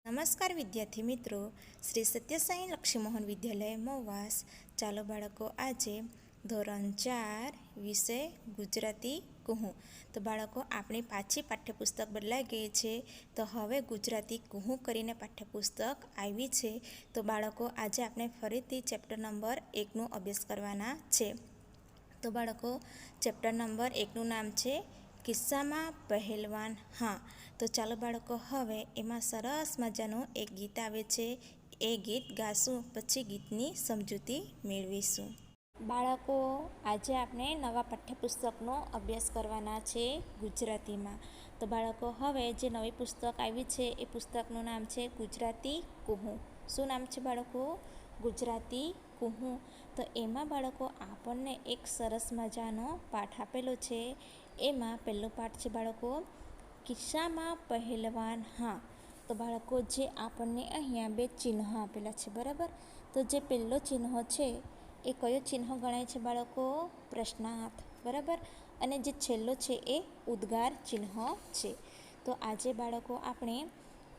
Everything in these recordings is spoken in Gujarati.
નમસ્કાર વિદ્યાર્થી મિત્રો, શ્રી સત્યસાઈ લક્ષ્મીમોહન વિદ્યાલય મોવાસ. ચાલો બાળકો, આજે ધોરણ 4 વિષય ગુજરાતી કુહુ. તો બાળકો, આપણી પાછી પાઠ્યપુસ્તક બદલાઈ ગઈ છે. તો હવે ગુજરાતી કુહુ કરીને પાઠ્યપુસ્તક આવી છે. તો બાળકો, આજે આપણે ફરીથી ચેપ્ટર નંબર 1નો અભ્યાસ કરવાના છે. તો બાળકો, ચેપ્ટર નંબર 1નું નામ છે કિસ્સામાં પહેલવાન હા. તો ચાલો બાળકો, હવે એમાં સરસ મજાનું એક ગીત આવે છે. એ ગીત ગાશું, પછી ગીતની સમજૂતી મેળવીશું. બાળકો, આજે આપણે નવા પાઠ્યપુસ્તકનો અભ્યાસ કરવાના છે ગુજરાતીમાં. તો બાળકો, હવે જે નવી પુસ્તક આવી છે એ પુસ્તકનું નામ છે ગુજરાતી કુહુ. શું નામ છે બાળકો? ગુજરાતી કુહુ. તો એમાં બાળકો, આપણને એક સરસ મજાનો પાઠ આપેલો છે. એમાં પહેલો પાઠ છે બાળકો, કિસ્સામાં પહેલવાન હા. તો બાળકો, જે આપણને અહીંયા બે ચિહ્નો આપેલા છે, બરાબર. તો જે પહેલો ચિહ્ન છે એ કયો ચિહ્ન ગણાય છે બાળકો? પ્રશ્નાર્થ, બરાબર. અને જે છેલ્લો છે એ ઉદ્ગાર ચિહ્ન છે. તો આજે બાળકો, આપણે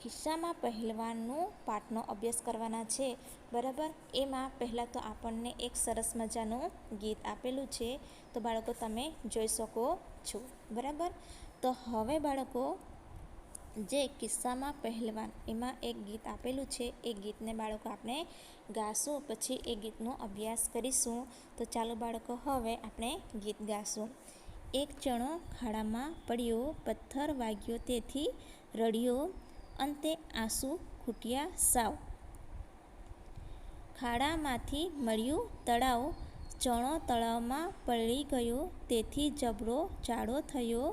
કિસ્સામાં પહેલવાનનું પાઠનો અભ્યાસ કરવાના છે, બરાબર. એમાં પહેલાં તો આપણને એક સરસ મજાનું ગીત આપેલું છે. તો બાળકો, તમે જોઈ શકો છો, બરાબર. તો હવે બાળકો, જે કિસ્સામાં પહેલવાન એમાં એક ગીત આપેલું છે, એ ગીતને બાળકો આપણે ગાશું, પછી એ ગીતનો અભ્યાસ કરીશું. તો ચાલો બાળકો, હવે આપણે ગીત ગાશું. એક ચણો ખાડામાં પડ્યો, પથ્થર વાગ્યો તેથી રડ્યો, અંતે આંસુ ખૂટ્યા સાવ. ખાડામાંથી મળ્યું તળાવ, ચણો તળાવમાં પડી ગયો તેથી જબરો જાડો થયો.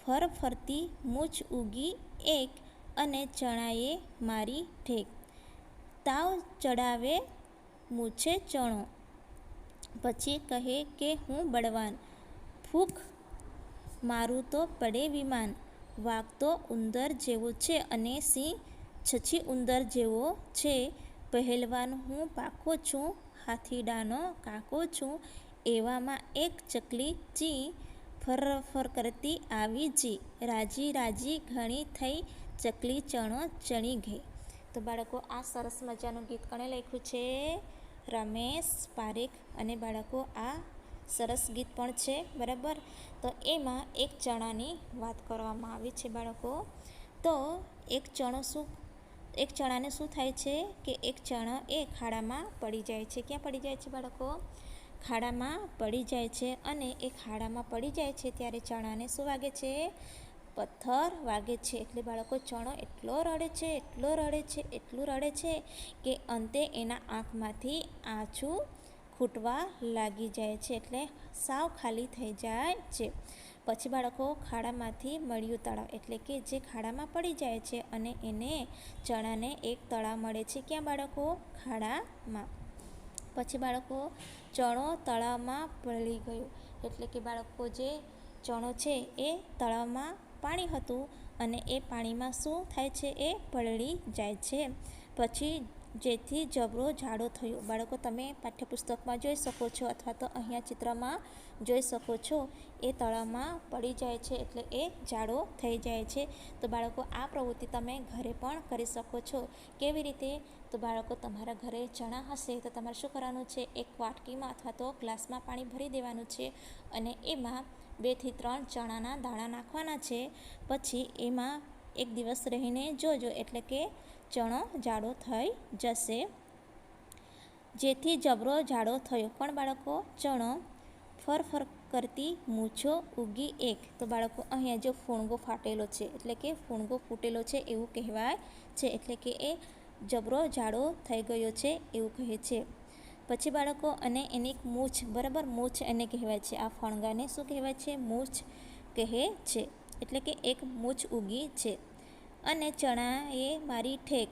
ફરફરતી મૂછ ઉગી એક અને ચણાએ મારી ઠેક. તાવ ચડાવે મૂછે ચણો, પછી કહે કે હું બળવાન. ફૂંક મારું તો પડે વિમાન. વાઘ તો ઉંદર જેવો છે અને સિંહ છછી ઉંદર જેવો છે. પહેલવાન હું પાકો છું, હાથીડાનો કાકો છું. એવામાં એક ચકલી ચી, ફરફર કરતી આવી જી. રાજી રાજી ઘણી થઈ, ચકલી ચણો ચણી ગઈ. તો બાળકો, આ સરસ મજાનું ગીત કોણે લખ્યું છે? રમેશ પારેખ. અને બાળકો, આ સરસ ગીત પણ છે, બરાબર. તો એમાં એક ચણાની વાત કરવામાં આવી છે બાળકો. તો એક ચણાને શું થાય છે કે એક ચણો એ ખાડામાં પડી જાય છે. ક્યાં પડી જાય છે બાળકો? ખાડામાં પડી જાય છે. અને એ ખાડામાં પડી જાય છે ત્યારે ચણાને શું વાગે છે? પથ્થર વાગે છે. એટલે બાળકો, ચણો એટલો રડે છે, એટલો રડે છે, એટલું રડે છે કે અંતે એના આંખમાંથી આંસુ ખૂટવા લાગી જાય છે. એટલે સાવ ખાલી થઈ જાય છે. પછી બાળકો, ખાડામાંથી મળ્યું તળાવ, એટલે કે જે ખાડામાં પડી જાય છે અને એને ચણાને એક તળાવ મળે છે. ક્યાં બાળકો? ખાડામાં. પછી બાળકો, ચણો તળાવમાં પડી ગયો, એટલે કે બાળકો, જે ચણો છે એ તળાવમાં પાણી હતું અને એ પાણીમાં શું થાય છે? એ પલળી જાય છે. પછી જેથી જબરો જાડો થયો. બાળકો, તમે પાઠ્યપુસ્તકમાં જોઈ શકો છો અથવા તો અહીંયા ચિત્રમાં જોઈ શકો છો. એ તળાવમાં પડી જાય છે એટલે એ જાડો થઈ જાય છે. તો બાળકો, આ પ્રવૃત્તિ તમે ઘરે પણ કરી શકો છો. કેવી રીતે? તો બાળકો, તમારા ઘરે ચણા હશે તો તમારે શું કરવાનું છે? એક વાટકીમાં અથવા તો ગ્લાસમાં પાણી ભરી દેવાનું છે અને એમાં 2 થી 3 ચણાના દાણા નાખવાના છે. પછી એમાં એક દિવસ રહીને જોજો, એટલે કે ચણો જાડો થઈ જશે. જેથી જબરો જાડો થયો. પણ બાળકો, ચણો ફરફર કરતી મૂછો ઉગી એક. તો બાળકો, અહીંયા જો ફૂણગો ફાટેલો છે, એટલે કે ફૂણગો ફૂટેલો છે એવું કહેવાય છે. એટલે કે એ જબરો જાડો થઈ ગયો છે એવું કહે છે. પછી બાળકો, અને એની એક મૂછ, બરાબર, મૂછ એને કહેવાય છે. આ ફણગાને શું કહેવાય છે? મૂછ કહે છે. એટલે કે એક મૂછ ઉગી છે. અને ચણાએ મારી ઠેક.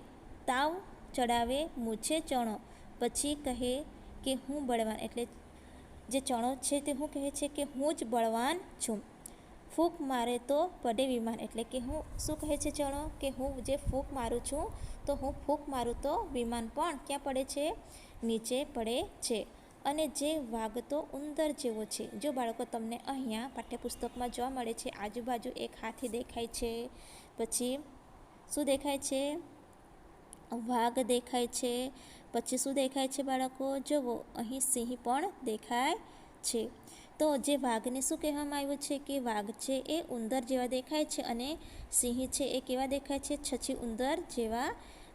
તાવ ચડાવે મૂછે ચણો, પછી કહે કે હું બળવાન. એટલે જે ચણો છે તે શું કહે છે? કે હું જ બળવાન છું. ફૂંક મારે તો પડે વિમાન. એટલે કે હું શું કહે છે ચણો? કે હું જે ફૂંક મારું છું, તો હું ફૂંક મારું તો વિમાન પણ ક્યાં પડે છે? નીચે પડે છે. અને જે વાઘ તો ઉંદર જેવો છે. જો બાળકો, તમને અહીંયા પાઠ્યપુસ્તકમાં જોવા મળે છે, આજુબાજુ એક હાથી દેખાય છે, પછી શું દેખાય છે? વાઘ દેખાય છે. પછી શું દેખાય છે બાળકો? જુઓ, અહીં સિંહ પણ દેખાય છે. તો જે વાઘને શું કહેવામાં આવ્યું છે કે વાઘ છે એ ઉંદર જેવા દેખાય છે અને સિંહ છે એ કેવા દેખાય છે? છછી ઉંદર જેવા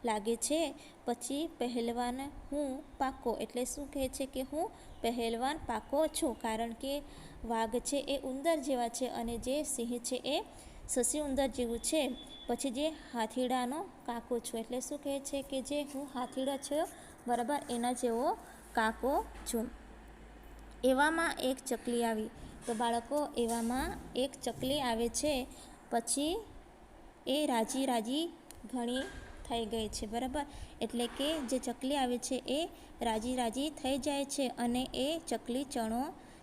લાગે છે. પછી પહેલવાન હું પાકો, એટલે શું કહે છે કે હું પહેલવાન પાકો છું, કારણ કે વાઘ છે એ ઉંદર જેવા છે અને જે સિંહ છે એ સસી ઉંદર જેવું છે. પછી જે હાથીડાનો કાકો છું, એટલે શું કહે છે કે જે હું હાથીડો છું, બરાબર, એના જેવો કાકો છું. એવામાં એક ચકલી આવી. તો બાળકો, એવામાં એક ચકલી આવે છે. પછી એ રાજી રાજી ઘણી થઈ ગઈ છે, બરાબર. એટલે કે જે ચકલી આવે છે એ રાજી રાજી થઈ જાય છે અને એ ચકલી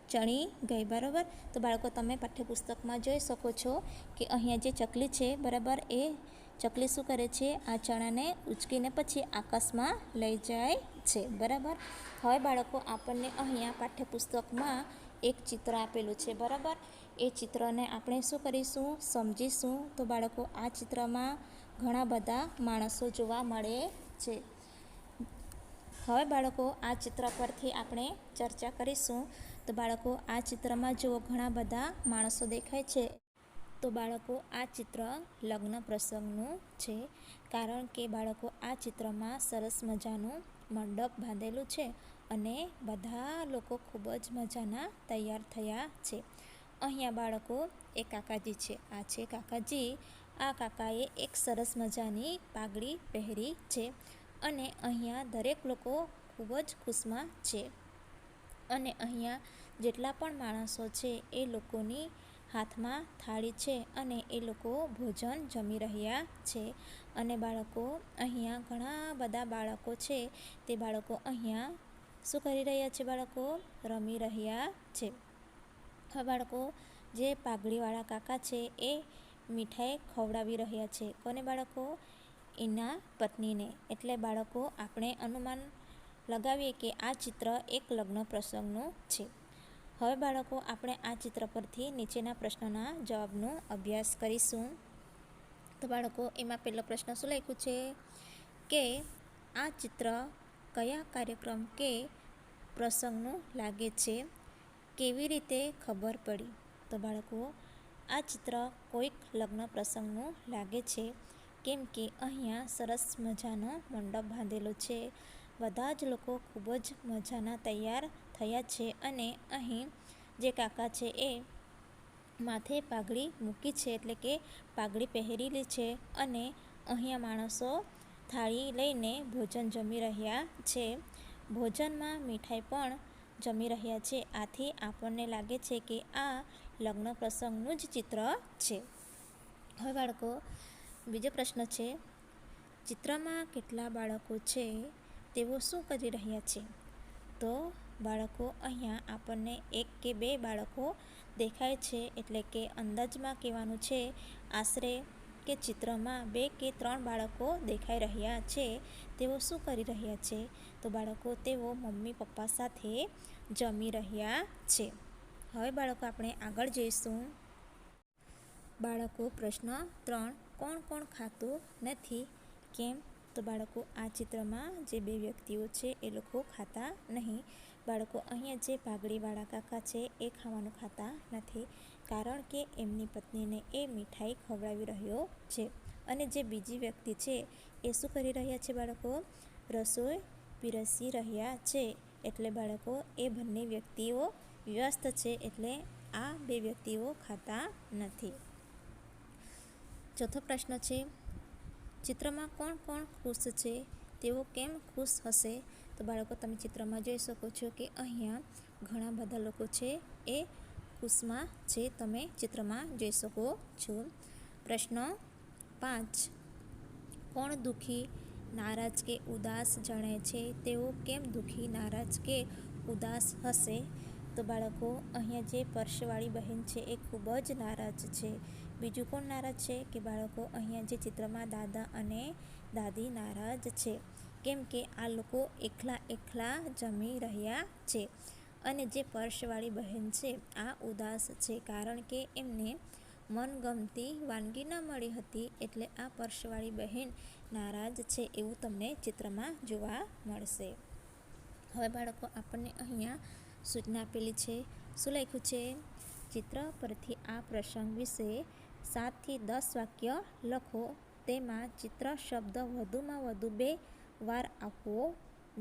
ચણી ગઈ, બરાબર. તો બાળકો, તમે પાઠ્યપુસ્તકમાં જોઈ શકો છો કે અહીંયા જે ચકલી છે, બરાબર, એ ચકલી શું કરે છે? આ ચણાને ઉચકીને પછી આકાશમાં લઈ જાય છે, બરાબર. હવે બાળકો, આપણને અહીંયા પાઠ્યપુસ્તકમાં એક ચિત્ર આપેલું છે, બરાબર. એ ચિત્રને આપણે શું કરીશું? સમજીશું. તો બાળકો, આ ચિત્રમાં ઘણા બધા માણસો જોવા મળે છે. હવે બાળકો, આ ચિત્ર પરથી આપણે ચર્ચા કરીશું. તો બાળકો, આ ચિત્રમાં જુઓ, ઘણા બધા માણસો દેખાય છે. તો બાળકો, આ ચિત્ર લગ્ન પ્રસંગનું છે, કારણ કે બાળકો, આ ચિત્રમાં સરસ મજાનું મંડપ બાંધેલું છે અને બધા લોકો ખૂબ જ મજાના તૈયાર થયા છે. અહીંયા બાળકો, એક કાકાજી છે. આ છે કાકાજી. આ કાકાએ એક સરસ મજાની પાઘડી પહેરી છે અને અહીંયા દરેક લોકો ખૂબ જ ખુશમાં છે. અને અહીંયા જેટલા પણ માણસો છે એ લોકોની હાથમાં થાળી છે અને એ લોકો ભોજન જમી રહ્યા છે. અને બાળકો, અહીંયા ઘણા બધા બાળકો છે. તે બાળકો અહીંયા શું કરી રહ્યા છે? બાળકો, રમી રહ્યા છે. હવે બાળકો, જે પાઘડીવાળા કાકા છે એ મીઠાઈ ખવડાવી રહ્યા છે. કોને બાળકો? એના પત્નીને. એટલે બાળકો, આપણે અનુમાન લગાવીએ કે આ ચિત્ર એક લગ્ન પ્રસંગનું છે. હવે બાળકો, આપણે આ ચિત્ર પરથી નીચેના પ્રશ્નોના જવાબનો અભ્યાસ કરીશું. તો બાળકો, એમાં પહેલો પ્રશ્ન શું લખ્યું છે કે આ ચિત્ર કયા કાર્યક્રમ કે પ્રસંગનું લાગે છે? કેવી રીતે ખબર પડી? તો બાળકો, આ ચિત્ર કોઈક લગ્ન પ્રસંગનું લાગે છે, કેમ કે અહીંયા સરસ મજાનો મંડપ બાંધેલો છે. બધા જ લોકો ખૂબ જ મજાના તૈયાર થયા છે અને અહીં જે કાકા છે એ માથે પાઘડી મૂકી છે, એટલે કે પાઘડી પહેરેલી છે અને અહીંયા માણસો થાળી લઈને ભોજન જમી રહ્યા છે. ભોજનમાં મીઠાઈ પણ જમી રહ્યા છે. આથી આપણને લાગે છે કે આ લગ્ન પ્રસંગનું જ ચિત્ર છે. હવે બાળકો, બીજો પ્રશ્ન છે, ચિત્રમાં કેટલા બાળકો છે? તેઓ શું કરી રહ્યા છે? તો બાળકો, અહીંયા આપણને એક કે બે બાળકો દેખાય છે. એટલે કે અંદાજમાં કહેવાનું છે આશરે કે ચિત્રમાં 2 કે 3 બાળકો દેખાઈ રહ્યા છે. તેઓ શું કરી રહ્યા છે? તો બાળકો, તેઓ મમ્મી પપ્પા સાથે જમી રહ્યા છે. હવે બાળકો, આપણે આગળ જઈશું. બાળકો, પ્રશ્ન 3, કોણ કોણ ખાતું નથી? કેમ? તો બાળકો, આ ચિત્રમાં જે 2 વ્યક્તિઓ છે એ લોકો ખાતા નહીં. બાળકો, અહીંયા જે પાઘડીવાળા કાકા છે એ ખાવાનું ખાતા નથી, કારણ કે એમની પત્નીને એ મીઠાઈ ખવડાવી રહ્યો છે. અને જે બીજી વ્યક્તિ છે એ શું કરી રહ્યા છે? બાળકો, રસોઈ પીરસી રહ્યા છે. એટલે બાળકો, એ બંને વ્યક્તિઓ વ્યસ્ત છે, એટલે આ 2 વ્યક્તિઓ ખાતા નથી. ચોથો પ્રશ્ન છે, ચિત્રમાં કોણ કોણ ખુશ છે? તેઓ કેમ ખુશ હશે? તો બાળકો, તમે ચિત્રમાં જોઈ શકો છો કે અહીંયા ઘણા બધા લોકો છે એ ખુશમાં છે. તમે ચિત્રમાં જોઈ શકો છો. પ્રશ્ન 5, કોણ દુઃખી, નારાજ કે ઉદાસ જણાય છે? તેઓ કેમ દુઃખી, નારાજ કે ઉદાસ હશે? તો બાળકો, અહીંયા જે પર્સવાળી બહેન છે એ ખૂબ જ નારાજ છે. બીજું કોણ નારાજ છે? કે બાળકો, અહીંયા જે ચિત્રમાં દાદા અને દાદી નારાજ છે, કેમ કે આ લોકો એકલા એકલા જમી રહ્યા છે. અને જે પર્સવાળી બહેન છે આ ઉદાસ છે, કારણ કે એમને મનગમતી વાનગી ન મળી હતી એટલે આ પર્સવાળી બહેન નારાજ છે એવું તમને ચિત્રમાં જોવા મળશે. હવે બાળકો આપણને અહીંયા સૂચના આપેલી છે. શું લખ્યું છે? ચિત્ર પરથી આ પ્રસંગ વિશે 7 થી 10 વાક્ય લખો. તેમાં ચિત્ર શબ્દ વધુમાં વધુ 2 વાર આપવો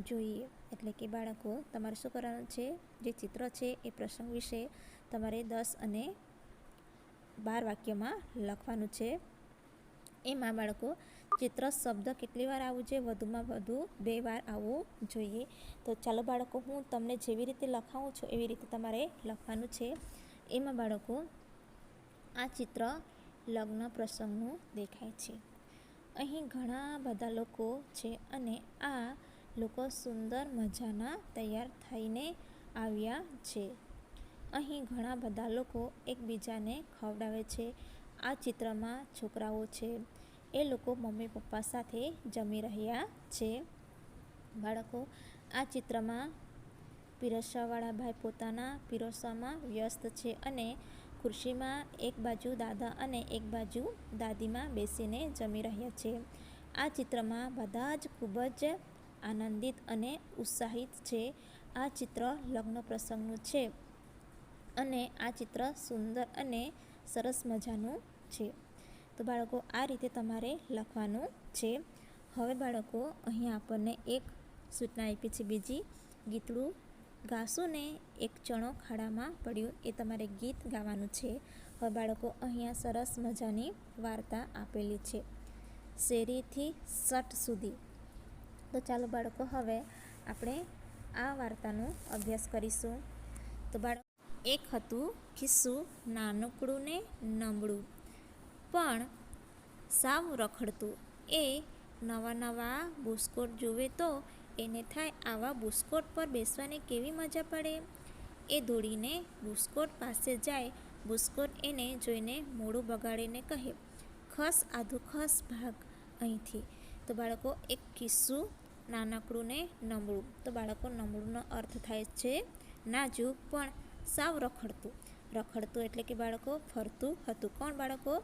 જોઈએ. એટલે કે બાળકો તમારે શું કરવાનું છે? જે ચિત્ર છે એ પ્રસંગ વિશે તમારે 10 અને 12 વાક્યમાં લખવાનું છે. એમાં બાળકો ચિત્ર શબ્દ કેટલી વાર આવવું જોઈએ? વધુમાં વધુ 2 વાર આવવું જોઈએ. તો ચાલો બાળકો, હું તમને જેવી રીતે લખાવું છું એવી રીતે તમારે લખવાનું છે. એમાં બાળકો આ ચિત્ર લગ્ન પ્રસંગનું દેખાય છે. અહીં ઘણા બધા લોકો છે અને આ લોકો સુંદર મજાના તૈયાર થઈને આવ્યા છે. અહીં ઘણા બધા લોકો એકબીજાને ખવડાવે છે. આ ચિત્રમાં છોકરાઓ છે. એ લોકો મમ્મી પપ્પા સાથે જમી રહ્યા છે. બાળકો આ ચિત્રમાં પીરસવાવાળા ભાઈ પોતાના પીરસવામાં વ્યસ્ત છે અને ખુરશીમાં એક બાજુ દાદા અને એક બાજુ દાદીમાં બેસીને જમી રહ્યા છે. આ ચિત્રમાં બધા જ ખૂબ જ આનંદિત અને ઉત્સાહિત છે. આ ચિત્ર લગ્ન પ્રસંગનું છે અને આ ચિત્ર સુંદર અને સરસ મજાનું છે. તો બાળકો આ રીતે તમારે લખવાનું છે. હવે બાળકો અહીંયા આપણને એક સૂચના આપી છે બીજી. ગીતડું ગાશું ને એક ચણો ખાડામાં પડ્યું, એ તમારે ગીત ગાવાનું છે. હવે બાળકો અહીંયા સરસ મજાની વાર્તા આપેલી છે, શેરીથી સટ સુધી. તો ચાલો બાળકો હવે આપણે આ વાર્તાનો અભ્યાસ કરીશું. તો બાળકો, એક હતું ખિસ્સું, નાનકડું ને નમળું પણ સાવ રખડતું. એ નવા નવા બુસ્કોટ જુએ તો એને થાય, આવા બુસ્કોટ પર બેસવાની કેવી મજા પડે. એ દોડીને બુસ્કોટ પાસે જાય. બુસ્કોટ એને જોઈને મોઢું બગાડીને કહે, ખસ આધુ ખસ, ભાગ અહીંથી. તો બાળકો એક ખિસ્સું, નાનકડું ને નમળું. તો બાળકો નમળુંનો અર્થ થાય છે નાજુક, પણ સાવ રખડતું. રખડતું એટલે કે બાળકો ફરતું હતું. કોણ બાળકો?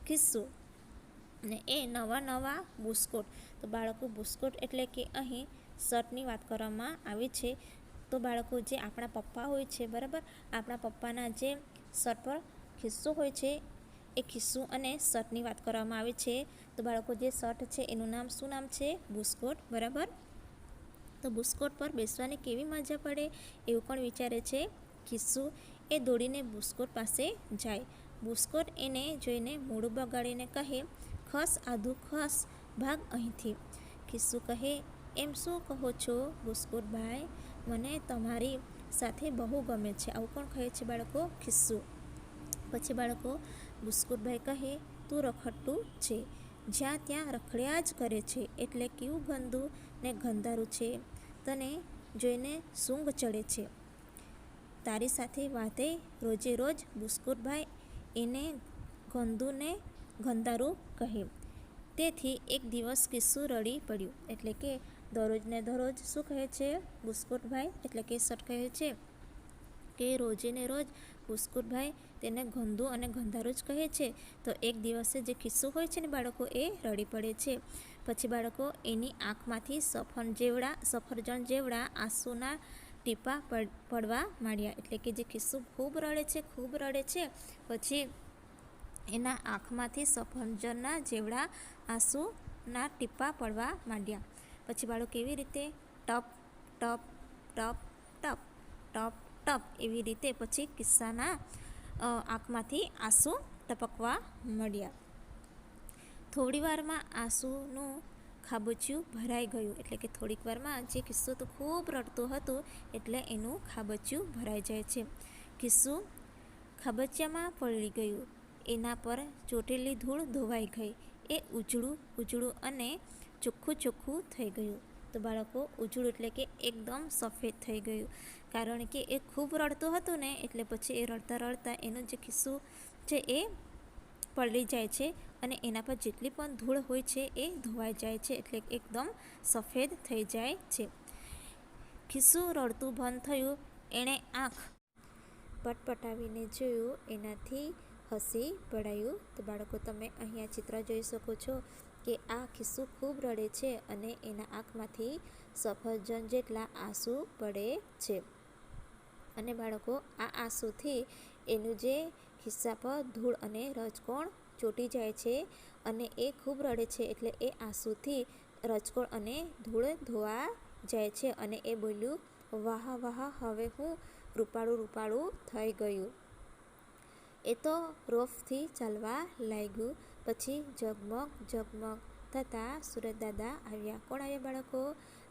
ખિસ્સું. ને એ નવા નવા બુસ્કોટ. તો બાળકો બુસ્કોટ એટલે કે અહીં શર્ટની વાત કરવામાં આવી છે. તો બાળકો જે આપણા પપ્પા હોય છે, બરાબર, આપણા પપ્પાના જે શર્ટ પર ખિસ્સું હોય છે એ ખિસ્સું અને શર્ટની વાત કરવામાં આવી છે. તો બાળકો જે શર્ટ છે એનું નામ શું નામ છે? બુસ્કોટ, બરાબર. તો બુસ્કોટ પર બેસવાની કેવી મજા પડે એવું પણ વિચારે છે ખિસ્સું. એ દોડીને બુસ્કોટ પાસે જાય. બુસ્કોટ એને જોઈને મોઢું બગાડીને કહે, ખસ આધુ ખસ, ભાગ અહીંથી. ખિસ્સું કહે, એમ શું કહો છો બુસ્કોટભાઈ? મને તમારી સાથે બહુ ગમે છે. આવું કોણ કહે છે બાળકો? ખિસ્સું. પછી બાળકો બુસ્કોટભાઈ કહે, તું રખડતું છે, જ્યાં ત્યાં રખડ્યા જ કરે છે, એટલે કેવું ગંદુ ને ગંધારું છે. તને જોઈને સૂંઘ ચડે છે. તારી સાથે વાતે રોજે રોજ બુસ્કોટભાઈ એને ગંદુ ને ગંધારું કહે. તેથી એક દિવસ ખિસ્સું રડી પડ્યું. એટલે કે દરરોજ ને દરરોજ શું કહે છે બુસ્કોટભાઈ, એટલે કે શર્ટ કહે છે કે રોજે ને રોજ બુસ્કોટભાઈ તેને ગંદુ અને ગંધારું જ કહે છે. તો એક દિવસે જે ખિસ્સું હોય છે ને બાળકો, એ રડી પડે છે. પછી બાળકો એની આંખમાંથી સફરજન જેવડા આંસુના ટીપા પડવા માંડ્યા. એટલે કે જે ખિસ્સું ખૂબ રડે છે, પછી એના આંખમાંથી સફરજનના જેવડા આંસુના ટીપા પડવા માંડ્યા. પછી બાળકો કેવી રીતે? ટપ ટપ ટપ ટપ ટપ ટપ એવી રીતે પછી કિસ્સાના આંખમાંથી આંસુ ટપકવા માંડ્યા. થોડી વારમાં આંસુનું ખાબોચિયું ભરાઈ ગયું. એટલે કે થોડીક વારમાં જે ખિસ્સું તો ખૂબ રડતું હતું એટલે એનું ખાબોચિયું ભરાઈ જાય છે. ખિસ્સું ખાબોચિયામાં પડી ગયું. એના પર ચોટેલી ધૂળ ધોવાઈ ગઈ. એ ઉજળું અને ચોખ્ખું થઈ ગયું. તો બાળકો ઉજળું એટલે કે એકદમ સફેદ થઈ ગયું. કારણ કે એ ખૂબ રડતું હતું ને, એટલે પછી એ રડતા એનું જે ખિસ્સું છે એ પલળી જાય છે અને એના પર જેટલી પણ ધૂળ હોય છે એ ધોવાઈ જાય છે. એટલે એકદમ સફેદ થઈ જાય છે. ખિસ્સું રડતું બંધ થયું. એણે આંખ પટપટાવીને જોયું. એનાથી હસી પડાયું. તો બાળકો તમે અહીંયા ચિત્ર જોઈ શકો છો કે આ ખિસ્સુ ખૂબ રડે છે અને એના આંખમાંથી સફરજન જેટલા આંસુ પડે છે. અને બાળકો આ આંસુથી એનું જે ખિસ્સા પર ધૂળ અને રજકોણ ચોંટી જાય છે અને એ ખૂબ રડે છે એટલે એ આંસુથી રજકોણ અને ધૂળ ધોવા જાય છે અને એ બોલ્યું, વાહ વાહ, હવે હું રૂપાળું રૂપાળું થઈ ગયું. એ તો રોફથી ચાલવા લાગ્યું. પછી ઝગમગ ઝગમગ થતાં સુરજદાદા આવ્યા. કોણ આવ્યા બાળકો?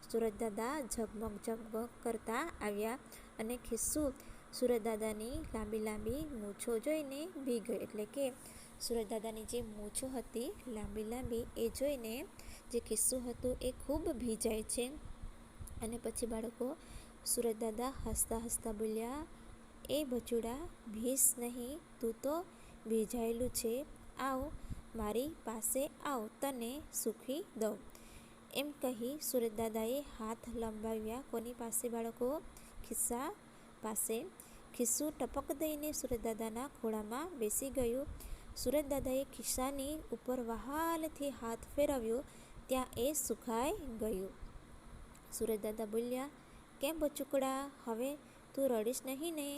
સુરજદાદા ઝગમગ ઝગમગ કરતા આવ્યા અને ખિસ્સુ સુરજદાદાની લાંબી લાંબી મૂછો જોઈને ભી ગયો. એટલે કે સુરજદાદાની જે મૂછો હતી લાંબી લાંબી એ જોઈને જે ખિસ્સુ હતું એ ખૂબ ભીજાય છે. અને પછી બાળકો સુરજદાદા હસતા હસતા બોલ્યા, એ બચુડા, ભીસ નહીં, તું તો ભીજાયેલું છે. આવ મારી પાસે આવ, તને સૂકવી દઉં. એમ કહી સુરજદાદાએ હાથ લંબાવ્યા. કોની પાસે બાળકો? ખિસ્સા પાસે. ખિસ્સુ ટપક દઈને સુરજદાદાના ખોળામાં બેસી ગયું. સુરજદાદાએ ખિસ્સાની ઉપર વહાલથી હાથ ફેરવ્યો ત્યાં એ સુકાઈ ગયું. સુરજદાદા બોલ્યા, કેમ બચુકડા, હવે તું રડીશ નહીં ને?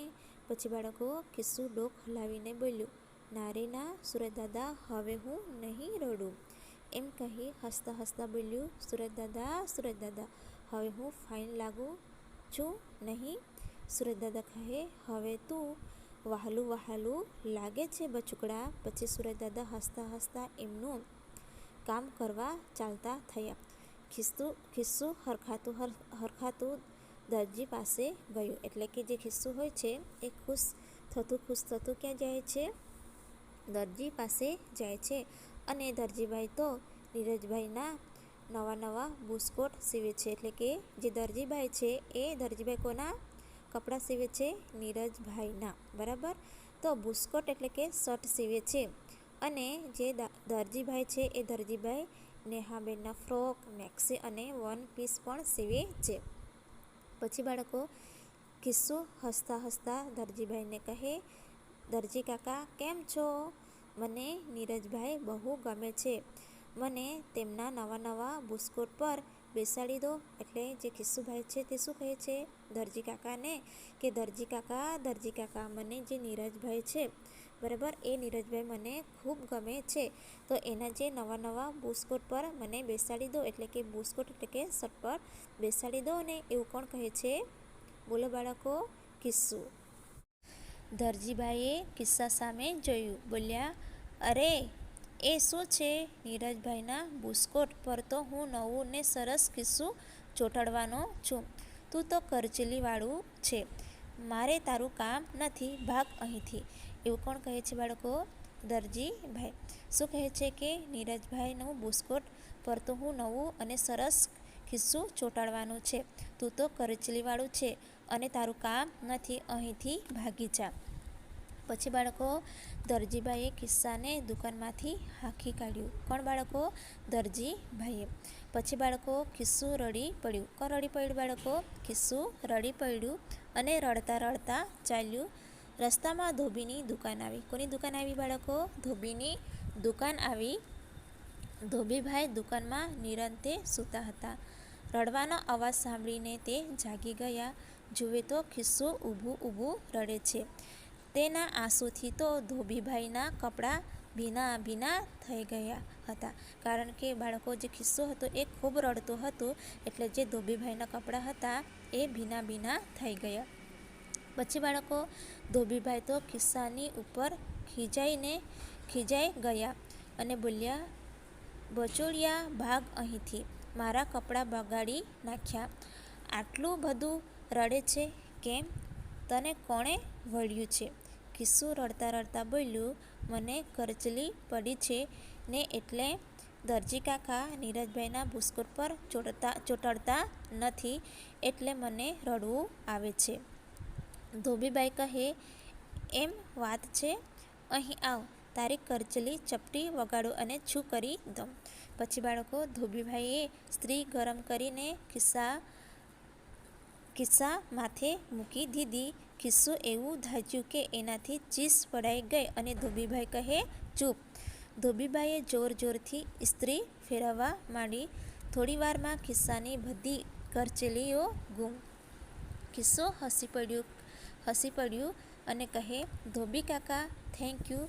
પછી બાળકો ખિસ્સુ ડોક હલાવીને બોલ્યું, ના રે ના સુરજદાદા, હવે હું નહીં રડું. એમ કહી હસતા હસતા બોલ્યું, સુરજદાદા, સુરજદાદા, હવે હું ફાઇન લાગું છું નહીં? સુરજદાદા કહે, હવે તું વહાલું વહાલું લાગે છે બચુકડા. પછી સુરજદાદા હસતા હસતા એમનું કામ કરવા ચાલતા થયા. ખિસ્સુ હરખાતું દરજી પાસે ગયું. એટલે કે જે ખિસ્સુ હોય છે એ ખુશ થતું ક્યાં જાય છે? દરજી પાસે જાય છે. અને દરજીભાઈ તો નીરજભાઈના નવા નવા બુસ્કોટ સીવે છે. એટલે કે જે દરજીભાઈ છે એ દરજીભાઈ કોના કપડાં સીવે છે? નીરજભાઈના. બરાબર. તો બુસ્કોટ એટલે કે શર્ટ સીવે છે. અને જે દરજીભાઈ છે એ દરજીભાઈ નેહાબેનના ફ્રોક, મેક્સી અને વન પીસ પણ સીવે છે. પછી બાળકો ખિસ્સુ હસતા હસતા દરજીભાઈને કહે, દરજી કાકા કેમ છો? મને નીરજભાઈ બહુ ગમે છે. મને તેમના નવા નવા બુસ્કોટ પર બેસાડી દો. એટલે જે ખિસ્સુભાઈ છે તે શું કહે છે દરજી કાકાને કે દરજી કાકા, મને જે નીરજભાઈ છે બરાબર, એ નીરજભાઈ મને ખૂબ ગમે છે. તો એના જે નવા નવા બુસ્કોટ પર મને બેસાડી દો. એટલે કે બુસ્કોટ એટલે કે શર્ટ પર બેસાડી દો ને, એવું કોણ કહે છે? બોલો બાળકો? ખિસ્સુ. દરજીભાઈએ ખિસ્સા સામે જોયું. બોલ્યા, અરે એ શું છે? નીરજભાઈના બુસ્કોટ પર તો હું નવું ને સરસ ખિસ્સુ ચોંટાડવાનો છું. તું તો કરચલીવાળું છે. મારે તારું કામ નથી, ભાગ અહીંથી. એવું કોણ કહે છે બાળકો? દરજીભાઈ. શું કહે છે કે નીરજભાઈનું બુસ્કોટ પર તો હું નવું અને સરસ ખિસ્સુ ચોંટાડવાનું છે. તું તો કરચલીવાળું છે અને તારું કામ નથી, અહીંથી ભાગી જા. પછી બાળકો દરજીભાઈએ ખિસ્સાને દુકાનમાંથી હાંકી કાઢ્યું. કોણ બાળકો? દરજીભાઈએ. પછી બાળકો ખિસ્સુ રડી પડ્યું. કોણ રડી પડ્યું બાળકો? ખિસ્સુ રડી પડ્યું અને રડતા રડતા ચાલ્યું. રસ્તામાં ધોબીની દુકાન આવી. કોની દુકાન આવી બાળકો? ધોબીની દુકાન આવી. ધોબીભાઈ દુકાનમાં નિરંતે સૂતા હતા. રડવાનો અવાજ સાંભળીને તે જાગી ગયા. જુએ તો ખિસ્સુ ઊભું ઊભું રડે છે. તેના આંસુથી તો ધોબીભાઈના કપડાં ભીના ભીના થઈ ગયા હતા. કારણ કે બાળકો જે ખિસ્સુ હતો એ ખૂબ રડતું હતું એટલે જે ધોબીભાઈના કપડાં હતા એ ભીના ભીના થઈ ગયા. પછી બાળકો ધોબીભાઈ તો ખિસ્સાની ઉપર ખીજાઈ ગયા અને બોલ્યા, બચોડિયા, ભાગ અહીંથી, મારા કપડાં બગાડી નાખ્યા. આટલું બધું રડે છે કેમ? તને કોણે વળ્યું છે? ખિસ્સુ રડતા રડતા બોલ્યું, મને કરચલી પડી છે ને એટલે દરજી કાકા નીરજભાઈના બુસ્કોટ પર ચોંટાડતા નથી એટલે મને રડવું આવે છે. ધોબીભાઈ કહે, એમ વાત છે? અહીં આવ, તારી કરચલી ચપટી વગાડું અને છું કરી દઉં. પછી બાળકો ધોબીભાઈએ સ્ત્રી ગરમ કરીને ખિસ્સા માથે મૂકી દીધી. ખિસ્સું એવું ધાચ્યું કે એનાથી ચીસ પડાઈ ગઈ અને ધોબીભાઈ કહે ચૂપ. ધોબીભાઈએ જોર જોરથી ઇસ્ત્રી ફેરવવા માંડી. થોડી વારમાં ખિસ્સાની બધી કરચલીઓ ગુમ. ખિસ્સું હસી પડ્યું અને કહે ધોબી કાકા થેન્ક યુ,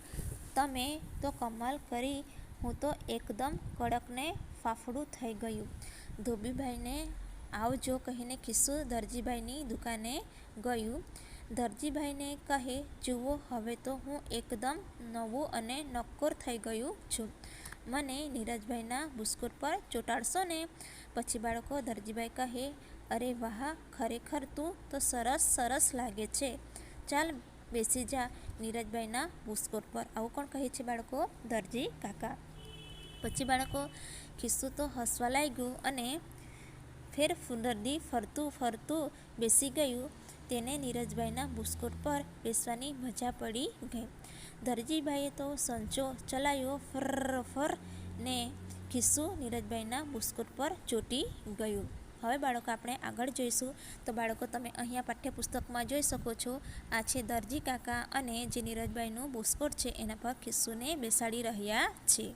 તમે તો કમાલ કરી, હું તો એકદમ કડક ને ફાફડું થઈ ગયું. ધોબીભાઈને આવજો કહીને ખિસ્સું દરજીભાઈની દુકાને ગયું. દરજીભાઈને કહે જુઓ, હવે તો હું એકદમ નવું અને નક્કોર થઈ ગયું છું. મને નીરજભાઈના બુસ્કોટ પર ચોંટાડશો ને? પછી બાળકો દરજીભાઈ કહે અરે વાહ, ખરેખર તું તો સરસ લાગે છે. ચાલ બેસી જા નીરજભાઈના બુસ્કોટ પર. આવું કોણ કહે છે બાળકો? દરજી કાકા. પછી બાળકો ખિસ્સું તો હસવા લાગ્યું અને દરજી ફરતું બેસી ગયું. તેને નીરજભાઈના બુસ્કોટ પર બેસવાની મજા પડી ગઈ. દરજીભાઈએ તો સંચો ચલાવ્યો ફર ને ખિસ્સું નીરજભાઈના બુસ્કોટ પર ચોંટી ગયું. હવે બાળકો આપણે આગળ જોઈશું. તો બાળકો તમે અહીંયા પાઠ્યપુસ્તકમાં જોઈ શકો છો, આ છે દરજી કાકા અને જે નીરજભાઈનું બુસ્કોટ છે એના પર ખિસ્સુને બેસાડી રહ્યા છે.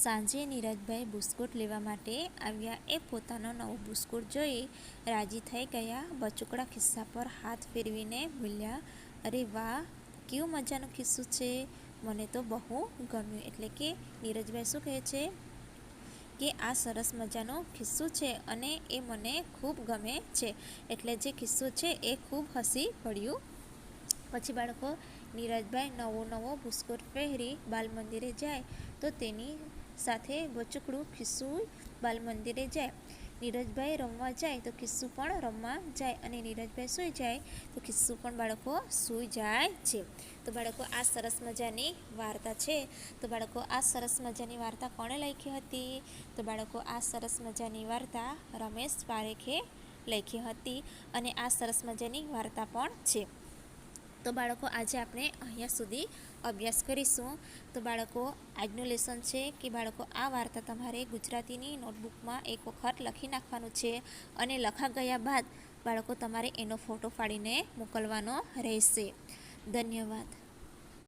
સાંજે નીરજભાઈ બુસ્કોટ લેવા માટે આવ્યા. એ પોતાનો નવો બુસ્કોટ જોઈ રાજી થઈ ગયા. બચુકડા ખિસ્સા પર હાથ ફેરવીને બોલ્યા અરે વાહ, કેવું મજાનું ખિસ્સું છે, મને તો બહુ ગમ્યું. એટલે કે નીરજભાઈ શું કહે છે કે આ સરસ મજાનું ખિસ્સું છે અને એ મને ખૂબ ગમે છે. એટલે જે ખિસ્સું છે એ ખૂબ હસી પડ્યું. પછી બાળકો નીરજભાઈ નવો બુસ્કોટ પહેરી બાલ મંદિરે જાય તો તેની સાથે બચુકડું ખિસ્સું બાલ મંદિરે જાય. નીરજભાઈ રમવા જાય તો ખિસ્સું પણ રમવા જાય અને નીરજભાઈ સૂઈ જાય તો ખિસ્સું પણ બાળકો સૂઈ જાય છે. તો બાળકો આ સરસ મજાની વાર્તા છે. તો બાળકો આ સરસ મજાની વાર્તા કોણે લખી હતી? તો બાળકો આ સરસ મજાની વાર્તા રમેશ પારેખે લખી હતી અને આ સરસ મજાની વાર્તા પણ છે. તો બાળકો આજે આપણે અહીંયા સુધી અભ્યાસ કરીશું. તો બાળકો આજનું લેસન છે કે બાળકો આ વાર્તા તમારે ગુજરાતીની નોટબુકમાં એક વખત લખી નાખવાનું છે અને લખા ગયા બાદ બાળકો તમારે એનો ફોટો પાડીને મોકલવાનો રહેશે. ધન્યવાદ.